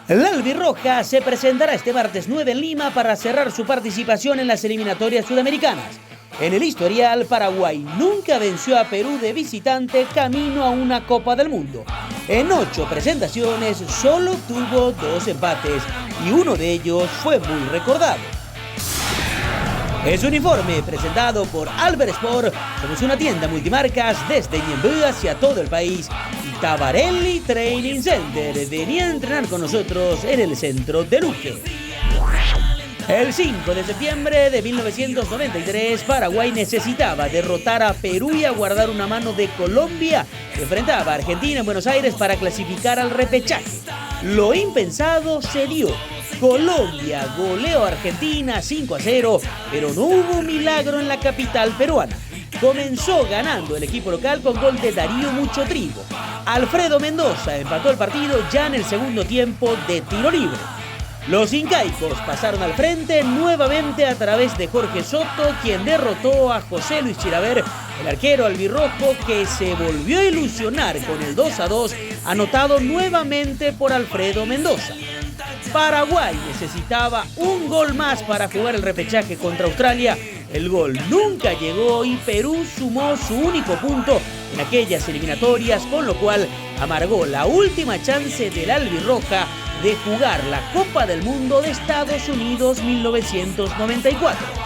La albirroja se presentará este martes 9 en Lima para cerrar su participación en las eliminatorias sudamericanas. En el historial, Paraguay nunca venció a Perú de visitante camino a una Copa del Mundo. En 8 presentaciones solo tuvo 2 empates y uno de ellos fue muy recordado. Es un informe presentado por Albert Sport. Somos una tienda multimarcas desde Ñemby hacia todo el país. Y Tabarelli Training Center venía a entrenar con nosotros en el centro de Luque. El 5 de septiembre de 1993, Paraguay necesitaba derrotar a Perú y aguardar una mano de Colombia que enfrentaba a Argentina en Buenos Aires para clasificar al repechaje. Lo impensado se dio. Colombia goleó a Argentina 5-0, pero no hubo milagro en la capital peruana. Comenzó ganando el equipo local con gol de Darío Mucho Trigo. Alfredo Mendoza empató el partido ya en el segundo tiempo de tiro libre. Los incaicos pasaron al frente nuevamente a través de Jorge Soto, quien derrotó a José Luis Chilaver, el arquero albirrojo, que se volvió a ilusionar con el 2-2, anotado nuevamente por Alfredo Mendoza. Paraguay necesitaba un gol más para jugar el repechaje contra Australia. El gol nunca llegó y Perú sumó su único punto en aquellas eliminatorias, con lo cual amargó la última chance del albirroja de jugar la Copa del Mundo de Estados Unidos 1994.